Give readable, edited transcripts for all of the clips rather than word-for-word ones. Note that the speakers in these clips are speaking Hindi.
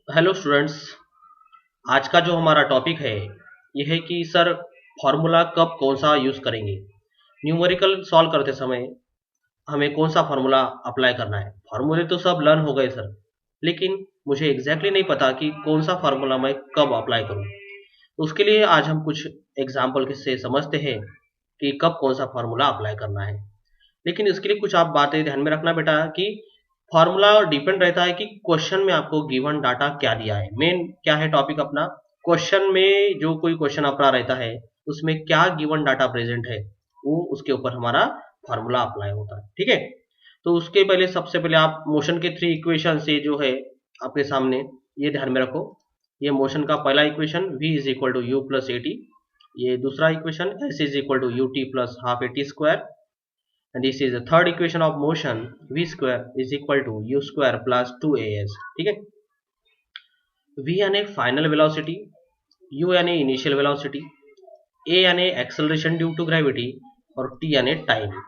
Hello students. आज का जो हमारा टॉपिक है ये है कि सर फार्मूला कब कौन सा यूज़ करेंगे। न्यूमेरिकल सॉल्व करते समय हमें कौन सा फार्मूला अप्लाई करना है। फार्मूले तो सब लर्न हो गए सर, लेकिन मुझे एग्जैक्टली नहीं पता कि कौन सा फार्मूला मैं कब अप्लाई करूं। तो उसके लिए आज हम कुछ एग्जाम्पल से समझते हैं कि कब कौन सा फार्मूला अप्लाई करना है। लेकिन इसके लिए कुछ आप बातें ध्यान में रखना बेटा कि फॉर्मूला डिपेंड रहता है कि क्वेश्चन में आपको गिवन डाटा क्या दिया है। मेन क्या है टॉपिक अपना, क्वेश्चन में जो कोई क्वेश्चन अपना रहता है उसमें क्या गिवन डाटा प्रेजेंट है वो उसके ऊपर हमारा फॉर्मूला अप्लाई होता है। ठीक है, तो उसके पहले सबसे पहले आप मोशन के थ्री इक्वेशन से जो है आपके सामने ये ध्यान में रखो। ये मोशन का पहला equation v is equal to u plus a t, ये दूसरा equation s is equal to u t plus half a t square, and this is the third equation of motion v square is equal to u square plus 2as। ठीक है, v यानी फाइनल वेलोसिटी, u यानी इनिशियल वेलोसिटी, a यानी एक्सेलरेशन ड्यू टू ग्रेविटी और t यानी टाइम।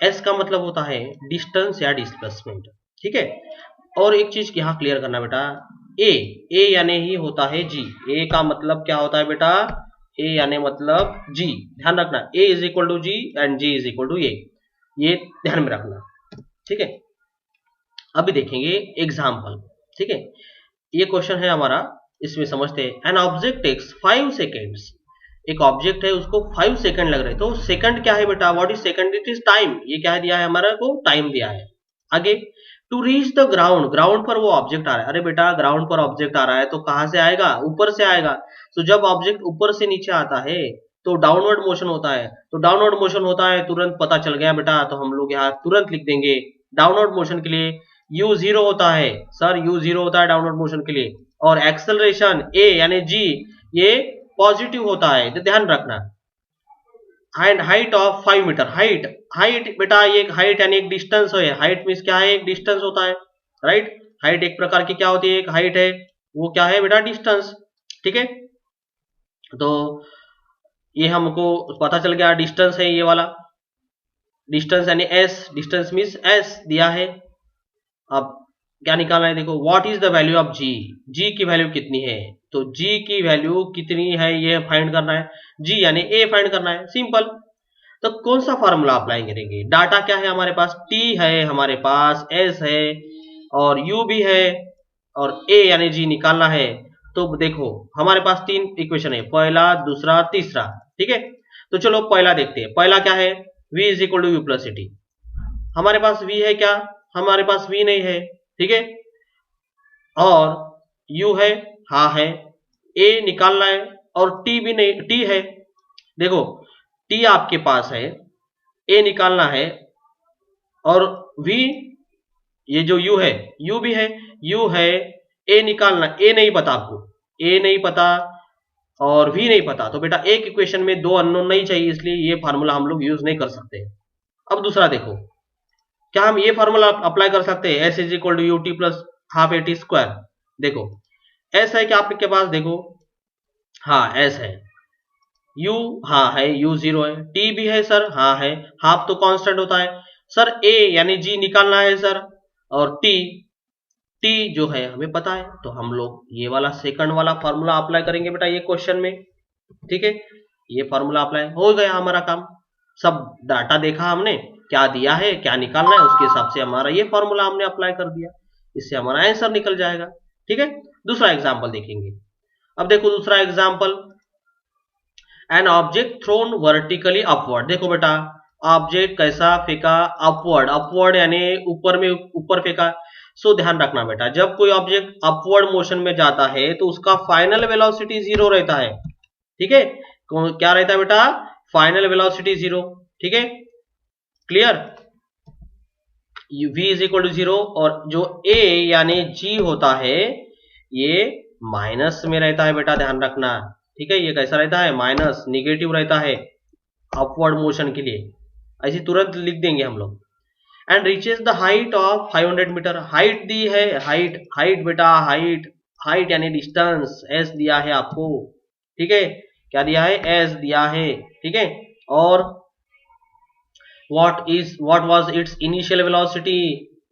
s का मतलब होता है डिस्टेंस या डिस्प्लेसमेंट। ठीक है, और एक चीज यहाँ क्लियर करना बेटा, a यानी ही होता है g। a का मतलब क्या होता है बेटा, a यानी मतलब g। ध्यान रखना a is equal to g and g is equal to a, ये ध्यान में रखना। ठीक है, अभी देखेंगे एग्जाम्पल। ठीक है, ये क्वेश्चन है हमारा, इसमें समझते हैं। एन ऑब्जेक्ट टेक्स 5 सेकेंड्स, एक ऑब्जेक्ट है उसको 5 सेकंड लग रहे हैं। तो सेकंड क्या है बेटा, what is second, it is time. ये क्या है दिया है हमारा को, टाइम दिया है। आगे to reach the ground, ground पर वो ऑब्जेक्ट आ रहा है। अरे बेटा ग्राउंड पर ऑब्जेक्ट आ रहा है तो कहां से आएगा, ऊपर से आएगा। तो जब ऑब्जेक्ट ऊपर से नीचे आता है तो डाउनवर्ड मोशन होता है। तो डाउनवर्ड मोशन होता है, तुरंत पता चल गया बेटा, तो हम लोग यहाँ तुरंत लिख देंगे डाउनवर्ड मोशन के लिए u जीरो होता है। सर u जीरो होता है डाउनवर्ड मोशन के लिए, और एक्सेलरेशन a यानी g ये पॉजिटिव होता है, तो ध्यान रखना। And height of 5 metre, height height बेटा ये हाइट यानी एक डिस्टेंस है। हाइट मीन्स क्या है, एक डिस्टेंस होता है, राइट। हाइट एक प्रकार की क्या होती है, एक हाइट है, वो क्या है बेटा, डिस्टेंस। ठीक है, तो ये हमको पता चल गया डिस्टेंस है ये वाला डिस्टेंस यानी s, डिस्टेंस मीन्स s दिया है। अब क्या निकालना है, देखो what is the value of g, g की वैल्यू कितनी है। तो g की वैल्यू कितनी है ये फाइंड करना है, g यानी a फाइंड करना है, सिंपल। तो कौन सा फार्मूला अप्लाई करेंगे, डाटा क्या है हमारे पास, t है हमारे पास, s है और u भी है और a यानी g निकालना है। तो देखो हमारे पास तीन इक्वेशन है, पहला दूसरा तीसरा। ठीक है, तो चलो पहला देखते हैं। पहला क्या है, v is equal to u plus t. हमारे पास v है क्या, हमारे पास v नहीं है। ठीक है, और u है, हाँ है, a निकालना है और t भी नहीं, t है। देखो t आपके पास है, a निकालना है और v ये जो u है, u भी है, u है, a निकालना, a नहीं पता आपको, a नहीं पता और v नहीं पता। तो बेटा एक इक्वेशन में दो अननोन नहीं चाहिए, इसलिए ये फार्मूला हम लोग यूज नहीं कर सकते। अब दूसरा देखो, क्या हम ये फार्मूला अप्लाई कर सकते हैं, s is equal to u t plus half a t square. देखो s है क्या आपके पास, देखो हाँ s है, u हाँ है, u जीरो है, t भी है सर, हाँ है, हाफ तो कांस्टेंट होता है सर। a यानी g निकालना है सर, और t जो है हमें पता है, तो हम लोग ये वाला सेकंड वाला फार्मूला अप्लाई करेंगे बेटा ये क्वेश्चन में। ठीक है, ये फार्मूला अप्लाई हो गया हमारा काम। सब डाटा देखा हमने, क्या दिया है क्या निकालना है, उसके हिसाब से हमारा ये फॉर्मूला हमने अप्लाई कर दिया, इससे हमारा आंसर निकल जाएगा। ठीक है, दूसरा एग्जांपल देखेंगे। अब देखो दूसरा example, an object thrown vertically upward. देखो बेटा ऑब्जेक्ट कैसा फेंका, अपवर्ड, अपवर्ड यानी ऊपर में ऊपर फेंका। सो ध्यान रखना बेटा, जब कोई ऑब्जेक्ट अपवर्ड मोशन में जाता है तो उसका फाइनल वेलोसिटी जीरो रहता है। ठीक है, क्या रहता है बेटा, फाइनल वेलोसिटी जीरो। ठीक है, clear, v is equal to zero, और जो a यानी g होता है ये माइनस में रहता है बेटा, ध्यान रखना। ठीक है, ये कैसा रहता है, माइनस, निगेटिव रहता है अपवर्ड मोशन के लिए, ऐसे तुरंत लिख देंगे हम लोग। And reaches the height of 500 metre, height दी है, हाइट हाइट बेटा, हाइट हाइट यानी डिस्टेंस, s दिया है आपको। ठीक है, क्या दिया है, s दिया है। ठीक है, और what was its initial velocity,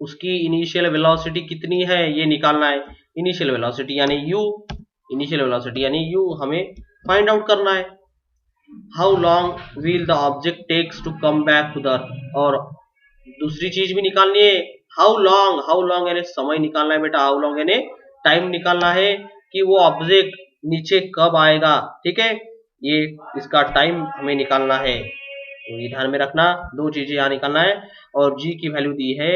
उसकी इनिशियल वेलोसिटी कितनी है ये निकालना है। इनिशियल वेलोसिटी यानी u, इनिशियल वेलोसिटी यानी u हमें फाइंड आउट करना है। How long will the object takes to come back to the earth, और दूसरी चीज भी निकालनी है, हाउ लॉन्ग यानी समय निकालना है बेटा, हाउ लॉन्ग यानी टाइम निकालना है कि वो ऑब्जेक्ट नीचे कब आएगा, ठीक है, ये इसका टाइम हमें निकालना है। तो ये ध्यान में रखना, दो चीजें यहाँ निकालना है, और g की वैल्यू दी है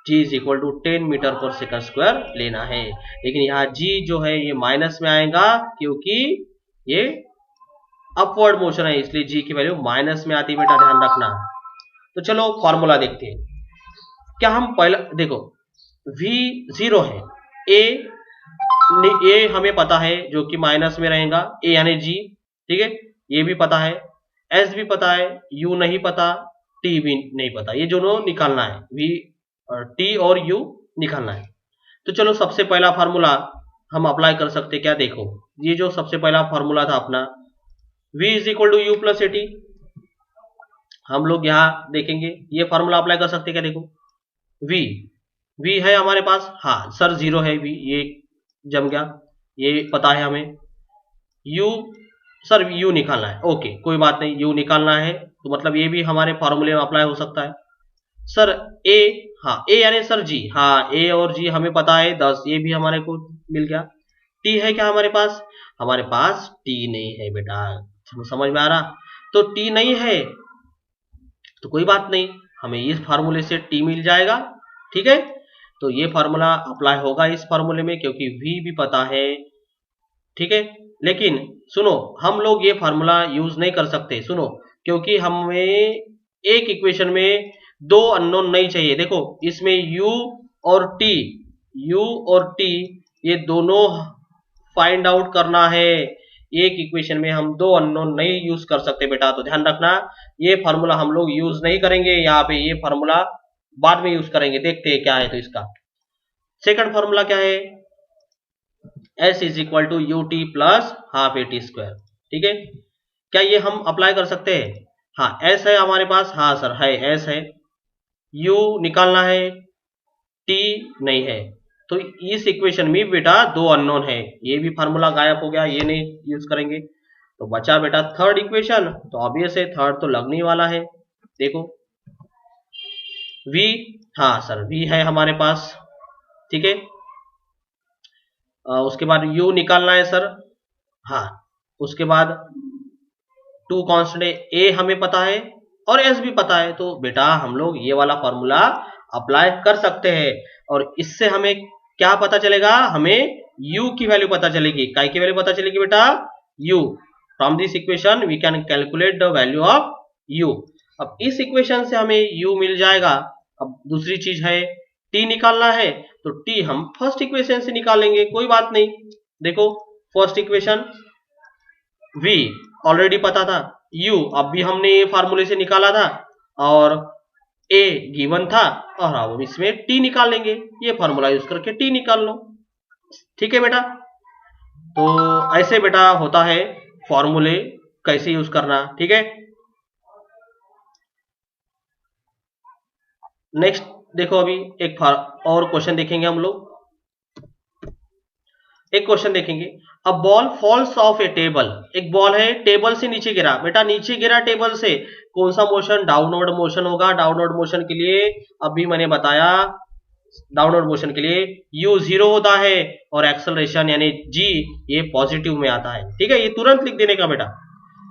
g is equal to 10 metre पर सेकंड स्क्वायर लेना है। लेकिन यहाँ g जो है ये माइनस में आएगा क्योंकि ये अपवर्ड मोशन है, इसलिए g की वैल्यू माइनस में आती है बेटा, ध्यान रखना। तो चलो फॉर्मूला देखते हैं। क्या हम पहला देखो v 0 है, a हमें पता है जो कि माइनस में रहेगा, a यानी g, ठीक है, ये भी पता है, s भी पता है, u नहीं पता, t भी नहीं पता, ये दोनों निकालना है, v और t और u निकालना है। तो चलो सबसे पहला फार्मूला हम अप्लाई कर सकते हैं क्या, देखो ये जो सबसे पहला फार्मूला था अपना v is equal to u plus a t, हम लोग यहाँ देखेंगे ये फार्मूला अप्लाई कर सकते हैं क्या, देखो v है हमारे पास, हाँ सर 0 है v, ये जम गया, ये पता है हमें, u सर u निकालना है, ओके कोई बात नहीं, u निकालना है तो मतलब ये भी हमारे फार्मूले में अप्लाई हो सकता है। सर a, हाँ a यानी सर g, हाँ a और g हमें पता है 10, ये भी हमारे को मिल गया। t है क्या हमारे पास, हमारे पास t नहीं है बेटा, समझ में आ रहा, तो t नहीं है तो कोई बात नहीं, हमें इस फार्मूले से t मिल जाएगा, ठीक है। तो ये फार्मूला अप्लाई होगा इस फार्मूले में क्योंकि v भी पता है, ठीक है। लेकिन सुनो हम लोग ये फार्मूला यूज नहीं कर सकते, सुनो, क्योंकि हमें एक इक्वेशन में दो अननोन नहीं चाहिए। देखो इसमें u और t ये दोनों फाइंड आउट करना है, एक इक्वेशन में हम दो अननोन नहीं यूज कर सकते बेटा, तो ध्यान रखना ये फार्मूला हम लोग यूज नहीं करेंगे यहाँ पे, ये फार्मूला बाद में यूज करेंगे, देखते हैं क्या है। तो इसका सेकंड फार्मूला क्या है, s is equal to u t plus half a t square, ठीक है। क्या ये हम अप्लाई कर सकते हैं, हाँ s है हमारे पास, हाँ सर है s है, u निकालना है, t नहीं है, तो इस इक्वेशन में बेटा दो अननोन है, ये भी फार्मूला गायब हो गया, ये नहीं यूज करेंगे। तो बचा बेटा थर्ड इक्वेशन, तो ऑब्वियस है थर्ड तो लगने वाला है, देखो v, हाँ सर v है हमारे पास, ठीक है। उसके बाद u निकालना है सर, हाँ उसके बाद टू कांस्टेंट a हमें पता है और s भी पता है, तो बेटा हम लोग ये वाला फॉर्मूला अप्लाई कर सकते हैं, और इससे हमें क्या पता चलेगा, हमें u की वैल्यू पता चलेगी, काय की वैल्यू पता चलेगी बेटा, u, from this equation we can calculate the value of u। अब इस इक्वेशन से हमें u मिल जाएगा। अब दूसरी चीज है t निकालना है, तो t हम फर्स्ट इक्वेशन से निकालेंगे, कोई बात नहीं। देखो फर्स्ट इक्वेशन v ऑलरेडी पता था, u अब भी हमने ये फार्मूले से निकाला था, और a गिवन था, और अब इसमें t निकाल लेंगे, ये फार्मूला यूज करके t निकाल लो, ठीक है बेटा। तो ऐसे बेटा होता है फॉर्मूले कैसे यूज करना, ठीक है। नेक्स्ट देखो अभी एक और क्वेश्चन देखेंगे हम लोग, एक क्वेश्चन देखेंगे, a ball falls off a table, एक बॉल है टेबल से नीचे गिरा, बेटा नीचे गिरा टेबल से, कौन सा मोशन, डाउनवर्ड मोशन होगा। डाउनवर्ड मोशन के लिए अभी मैंने बताया, डाउनवर्ड मोशन के लिए u 0 होता है और एक्सेलरेशन यानी g ये पॉजिटिव में आता है, ठीक है, ये तुरंत लिख देने का बेटा।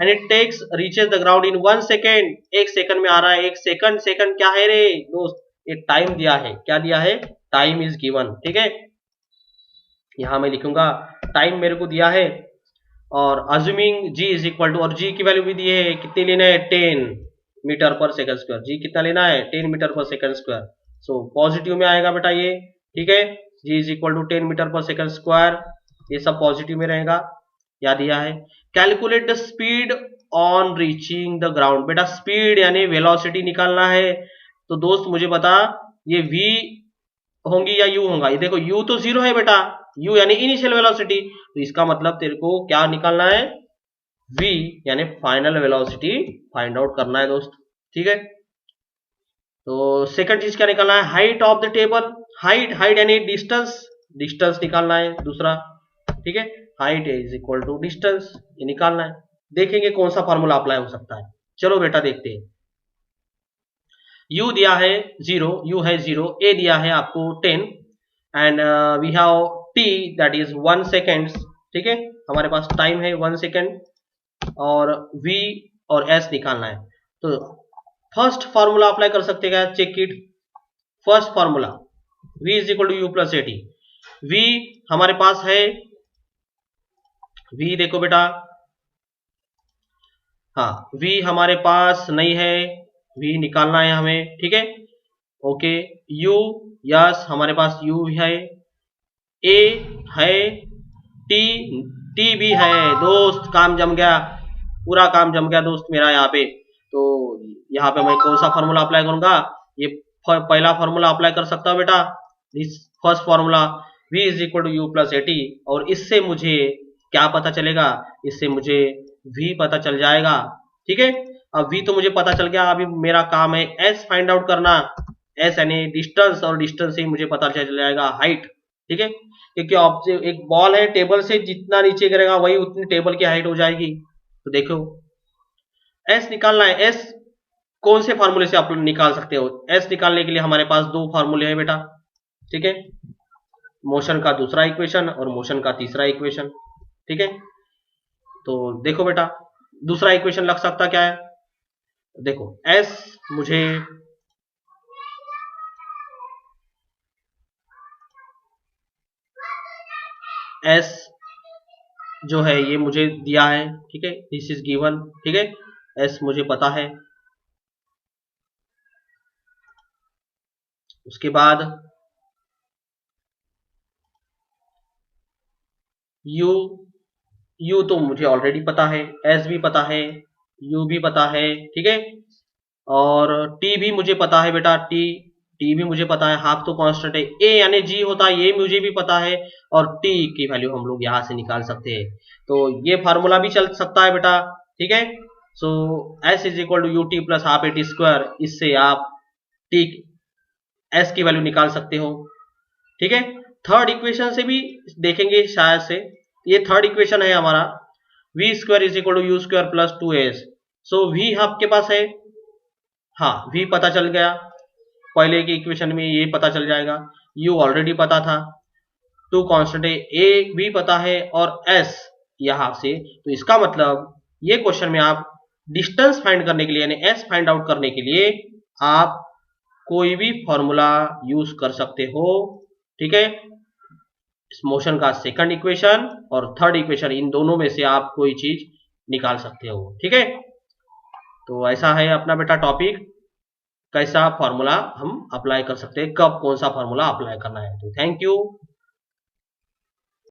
And it takes reaches the ground in 1 second, एक सेकंड में आ रहा है, एक सेकंड, सेकंड क्या है रे दोस्त, ये टाइम दिया है, क्या दिया है, टाइम इज गिवन, ठीक है। यहां मैं लिखूंगा टाइम मेरे को दिया है, और assuming g is equal to, और g की वैल्यू भी दी है, कितनी लेना है, 10 मीटर पर सेकंड स्क्वायर, g कितना लेना है, 10 मीटर पर सेकंड स्क्वायर, सो पॉजिटिव में आएगा बेटा ये, ठीक है। g is equal to 10 metre पर सेकंड स्क्वायर, ये सब पॉजिटिव में रहेगा, क्या दिया है। Calculate the speed on reaching the ground, बेटा स्पीड यानी वेलोसिटी निकालना है, तो दोस्त मुझे बता ये v होंगी या u होगा, ये देखो u तो 0 है बेटा, u यानी इनिशियल वेलोसिटी, तो इसका मतलब तेरे को क्या निकालना है, v यानी फाइनल वेलोसिटी फाइंड आउट करना है दोस्त, ठीक है। तो सेकंड चीज क्या निकालना है, height of the table, height यानी डिस्टेंस, डिस्टेंस निकालना है दूसरा, ठीक है, height is equal to distance, ये निकालना है। देखेंगे कौन सा फॉर्मूला अप्लाई हो सकता है। चलो बेटा देखते हैं। u दिया है 0, u है 0, a दिया है आपको 10 and we have t that is 1 second, ठीक है, हमारे पास टाइम है 1 सेकेंड, और v और s निकालना है। तो फर्स्ट फॉर्मूला अप्लाई कर सकते हैं, check it. First formula v is equal to u plus a t. v हमारे पास है, v देखो बेटा, हाँ v हमारे पास नहीं है, v निकालना है हमें, ठीक है, ओके। u, यस हमारे पास u है, a है, t भी है। दोस्त काम जम गया, पूरा काम जम गया दोस्त मेरा यहाँ पे। तो यहाँ पे मैं कौन सा फॉर्मूला अप्लाई करूंगा, ये पहला फॉर्मूला अप्लाई कर सकता हूँ बेटा, this first formula v is equal to u plus a t. और इससे मुझे क्या पता चलेगा, इससे मुझे v पता चल जाएगा, ठीक है। अब v तो मुझे पता चल गया, अभी मेरा काम है s फाइंड आउट करना, s यानी डिस्टेंस, और डिस्टेंस से मुझे पता चल जाएगा हाइट, ठीक है, क्योंकि एक बॉल है, टेबल से जितना नीचे गिरेगा वही उतनी टेबल की हाइट हो जाएगी। तो देखो s निकालना है, s कौन से फॉर्मूले से आप लोग निकाल सकते हो। s निकालने के लिए हमारे पास दो फॉर्मूले हैं बेटा, ठीक है, मोशन का दूसरा इक्वेशन और मोशन का तीसरा इक्वेशन, ठीक है। तो देखो बेटा दूसरा इक्वेशन लग सकता क्या है, देखो s मुझे s जो है ये मुझे दिया है, ठीक है, दिस इज गिवन, ठीक है, s मुझे पता है। उसके बाद u तो मुझे ऑलरेडी पता है, s भी पता है, u भी पता है, ठीक है, और t भी मुझे पता है बेटा, t भी मुझे पता है, हाफ तो कांस्टेंट है, a यानी g होता है, ये मुझे भी पता है, और t की वैल्यू हम लोग यहां से निकाल सकते हैं। तो ये फार्मूला भी चल सकता है बेटा, ठीक है। So s is equal to u t plus half a t square, इससे आप t s की वैल्यू निकाल सकते हो, ठीक है। थर्ड इक्वेशन से भी देखेंगे शायद से, ये थर्ड इक्वेशन है हमारा, v square is equal to u square plus 2s। So v आपके पास है, हाँ v पता चल गया, पहले की इक्वेशन में ये पता चल जाएगा, u ऑलरेडी पता था, 2 कांस्टेंट है, a भी पता है, और s यहां से। तो इसका मतलब ये क्वेश्चन में आप डिस्टेंस फाइंड करने के लिए यानी s फाइंड आउट करने के लिए आप कोई भी फॉर्मूला यूज कर सकते हो, ठीक है। इस मोशन का सेकंड इक्वेशन और थर्ड इक्वेशन, इन दोनों में से आप कोई चीज निकाल सकते हो, ठीक है। तो ऐसा है अपना बेटा टॉपिक, कैसा फॉर्मूला हम अप्लाई कर सकते हैं, कब कौन सा फॉर्मूला अप्लाई करना है। तो थैंक यू।